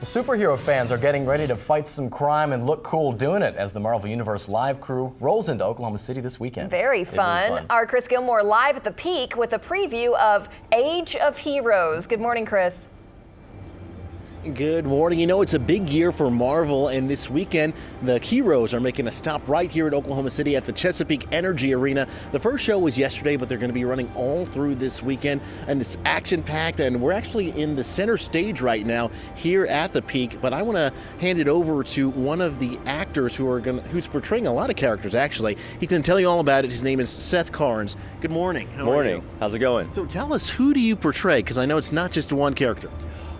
Superhero fans are getting ready to fight some crime and look cool doing it as the Marvel Universe Live crew rolls into Oklahoma City this weekend. Very fun. Our Chris Gilmore live at the Peak with a preview of Age of Heroes. Good morning, Chris. Good morning. You know, it's a big year for Marvel, and this weekend, the heroes are making a stop right here in Oklahoma City at the Chesapeake Energy Arena. The first show was yesterday, but they're going to be running all through this weekend, and it's action-packed, and we're actually in the center stage right now here at the Peak. But I want to hand it over to one of the actors who's portraying a lot of characters, actually. He's going to tell you all about it. His name is Seth Carnes. Good morning. How are you? How's it going? So tell us, who do you portray? Because I know it's not just one character.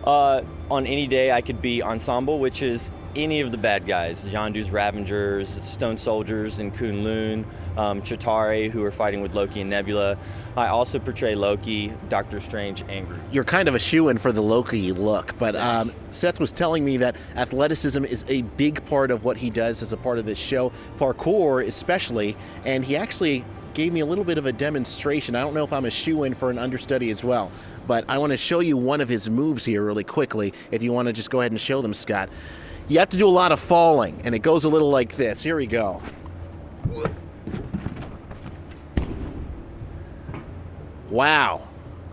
On any day, I could be Ensemble, which is any of the bad guys. Yondu's Ravengers, Stone Soldiers, and Kunlun, Chitauri, who are fighting with Loki and Nebula. I also portray Loki, Doctor Strange, and Groot. You're kind of a shoo-in for the Loki look, but Seth was telling me that athleticism is a big part of what he does as a part of this show, parkour especially, and he actually gave me a little bit of a demonstration. I don't know if I'm a shoo-in for an understudy as well, but I want to show you one of his moves here really quickly, if you want to just go ahead and show them, Scott. You have to do a lot of falling, and it goes a little like this. Here we go. Wow.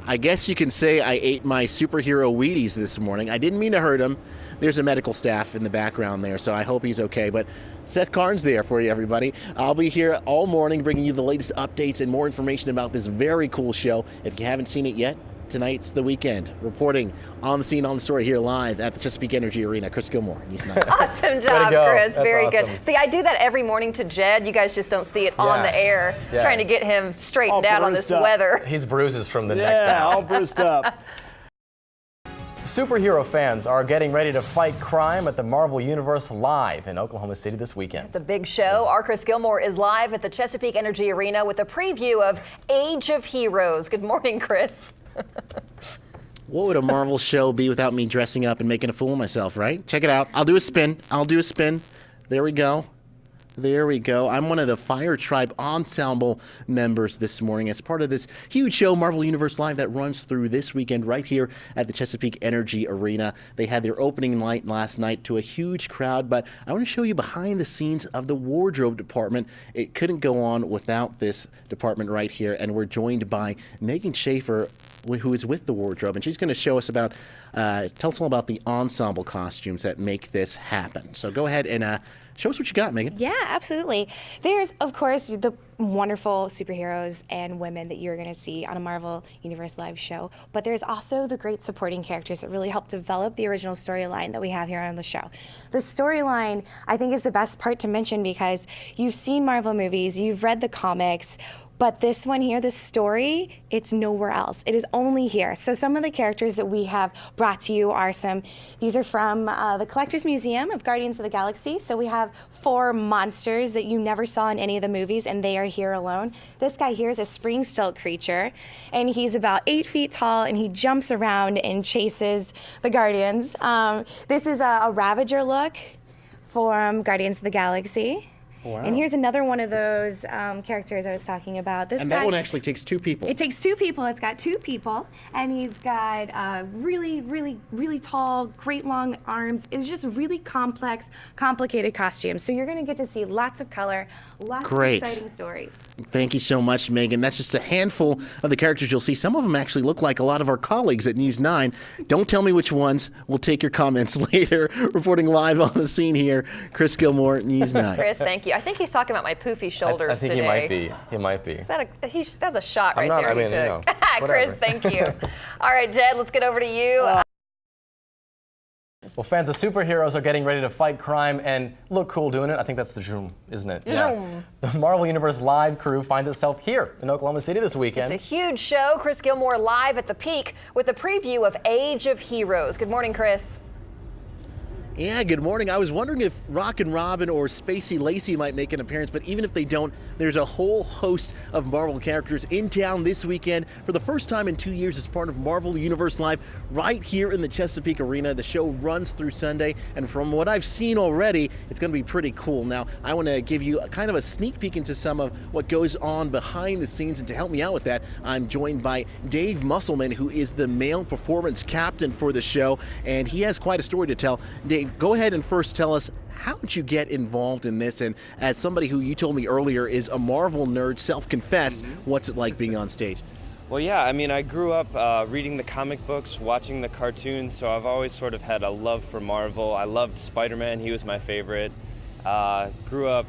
I guess you can say I ate my superhero Wheaties this morning. I didn't mean to hurt him. There's a medical staff in the background there, so I hope he's okay. But Seth Carnes there for you, everybody. I'll be here all morning bringing you the latest updates and more information about this very cool show. If you haven't seen it yet, tonight's the weekend. Reporting on the scene, on the story here live at the Chesapeake Energy Arena. Chris Gilmore, News 9. Awesome job, Chris. That's very awesome. good. See, I do that every morning to Jed. You guys just don't see it on the air, trying to get him straightened out on this weather. He's bruises from the neck down. all bruised up. Superhero fans are getting ready to fight crime at the Marvel Universe Live in Oklahoma City this weekend. It's a big show. Our Chris Gilmore is live at the Chesapeake Energy Arena with a preview of Age of Heroes. Good morning, Chris. What would a Marvel show be without me dressing up and making a fool of myself, right? Check it out. I'll do a spin. There we go. There we go. I'm one of the Fire Tribe Ensemble members this morning as part of this huge show, Marvel Universe Live, that runs through this weekend right here at the Chesapeake Energy Arena. They had their opening night last night to a huge crowd, but I want to show you behind the scenes of the wardrobe department. It couldn't go on without this department right here, and we're joined by Megan Schaefer, who is with the wardrobe, and she's going to show us about, tell us all about the ensemble costumes that make this happen. So go ahead and show us what you got, Megan. Yeah, absolutely. There's, of course, the wonderful superheroes and women that you're going to see on a Marvel Universe Live show, but there's also the great supporting characters that really help develop the original storyline that we have here on the show. The storyline, I think, is the best part to mention because you've seen Marvel movies, you've read the comics, but this one here, this story, it's nowhere else. It is only here. So some of the characters that we have brought to you are these are from the Collector's Museum of Guardians of the Galaxy. So we have 4 monsters that you never saw in any of the movies, and they are here alone. This guy here is a spring stilt creature, and he's about 8 feet tall, and he jumps around and chases the Guardians. This is a Ravager look from Guardians of the Galaxy. Wow. And here's another one of those characters I was talking about. This And guy, that one actually takes 2 people. It takes 2 people. It's got 2 people, and he's got really, really, really tall, great long arms. It's just really complex, complicated costumes. So you're going to get to see lots of color, lots of exciting stories. Thank you so much, Megan. That's just a handful of the characters you'll see. Some of them actually look like a lot of our colleagues at News 9. Don't tell me which ones. We'll take your comments later. Reporting live on the scene here, Chris Gilmore, News 9. Chris, thank you. I think he's talking about my poofy shoulders I think today. He might be. Is that that's a shot right not, there. I mean, he you know, took. Chris, thank you. All right, Jed, let's get over to you. Well, fans of superheroes are getting ready to fight crime and look cool doing it. I think that's the zoom, isn't it? Zoom. The Marvel Universe Live crew finds itself here in Oklahoma City this weekend. It's a huge show. Chris Gilmore live at the Peak with a preview of Age of Heroes. Good morning, Chris. Yeah, good morning. I was wondering if Rockin' Robin or Spacey Lacey might make an appearance, but even if they don't, there's a whole host of Marvel characters in town this weekend for the first time in 2 years as part of Marvel Universe Live right here in the Chesapeake Arena. The show runs through Sunday, and from what I've seen already, it's going to be pretty cool. Now, I want to give you kind of a sneak peek into some of what goes on behind the scenes, and to help me out with that, I'm joined by Dave Musselman, who is the male performance captain for the show, and he has quite a story to tell. Dave, go ahead and first tell us, how did you get involved in this? And as somebody who you told me earlier is a Marvel nerd, self-confessed, what's it like being on stage? Well, yeah, I mean, I grew up reading the comic books, watching the cartoons, so I've always sort of had a love for Marvel. I loved Spider-Man, he was my favorite. Grew up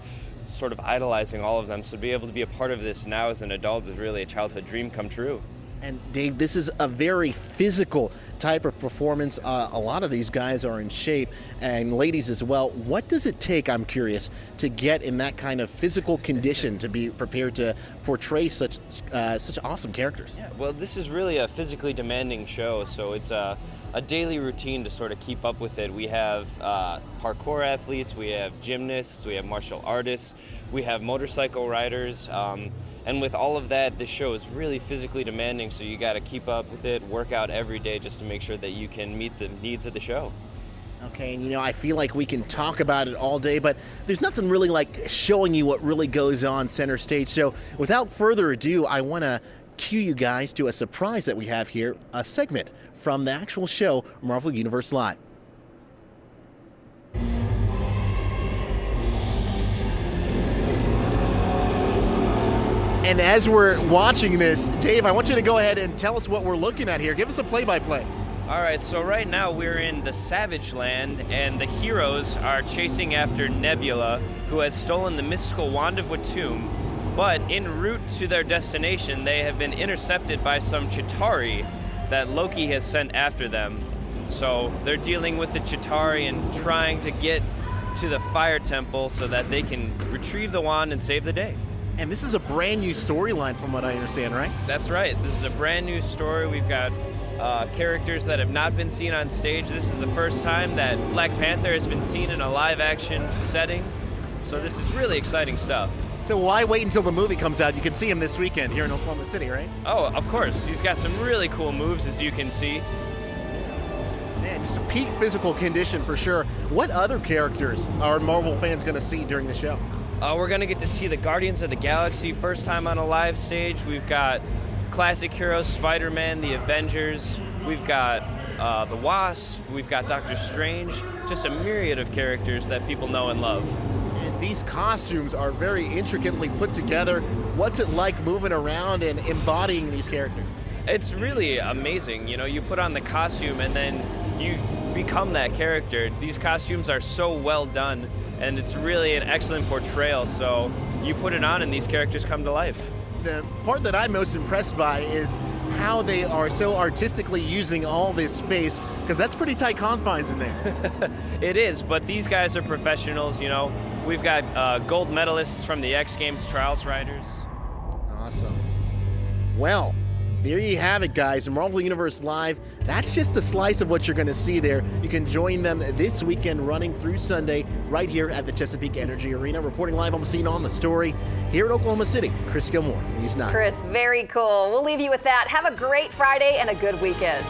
sort of idolizing all of them, so to be able to be a part of this now as an adult is really a childhood dream come true. And Dave, this is a very physical type of performance. A lot of these guys are in shape, and ladies as well. What does it take, I'm curious, to get in that kind of physical condition to be prepared to portray such awesome characters? Yeah, well, this is really a physically demanding show, so it's a daily routine to sort of keep up with it. We have parkour athletes, we have gymnasts, we have martial artists, we have motorcycle riders. And with all of that, this show is really physically demanding, so you got to keep up with it, work out every day just to make sure that you can meet the needs of the show. Okay, and I feel like we can talk about it all day, but there's nothing really like showing you what really goes on center stage. So without further ado, I want to cue you guys to a surprise that we have here, a segment from the actual show, Marvel Universe Live. And as we're watching this, Dave, I want you to go ahead and tell us what we're looking at here. Give us a play-by-play. All right, so right now we're in the Savage Land, and the heroes are chasing after Nebula, who has stolen the mystical Wand of Watum. But en route to their destination, they have been intercepted by some Chitauri that Loki has sent after them. So they're dealing with the Chitauri and trying to get to the Fire Temple so that they can retrieve the wand and save the day. And this is a brand new storyline from what I understand, right? That's right. This is a brand new story. We've got characters that have not been seen on stage. This is the first time that Black Panther has been seen in a live-action setting. So this is really exciting stuff. So why wait until the movie comes out? You can see him this weekend here in Oklahoma City, right? Oh, of course. He's got some really cool moves, as you can see. Man, just a peak physical condition for sure. What other characters are Marvel fans going to see during the show? We're going to get to see the Guardians of the Galaxy first time on a live stage. We've got classic heroes, Spider-Man, the Avengers. We've got the Wasp. We've got Doctor Strange. Just a myriad of characters that people know and love. And these costumes are very intricately put together. What's it like moving around and embodying these characters? It's really amazing. You put on the costume and then you become that character. These costumes are so well done, and it's really an excellent portrayal. So you put it on and these characters come to life. The part that I'm most impressed by is how they are so artistically using all this space, because that's pretty tight confines in there. It is, but these guys are professionals. We've got gold medalists from the X Games trials riders. Awesome. Well, there you have it, guys. Marvel Universe Live. That's just a slice of what you're going to see there. You can join them this weekend running through Sunday right here at the Chesapeake Energy Arena. Reporting live on the scene on the story here in Oklahoma City, Chris Gilmore, News 9. Chris, very cool. We'll leave you with that. Have a great Friday and a good weekend.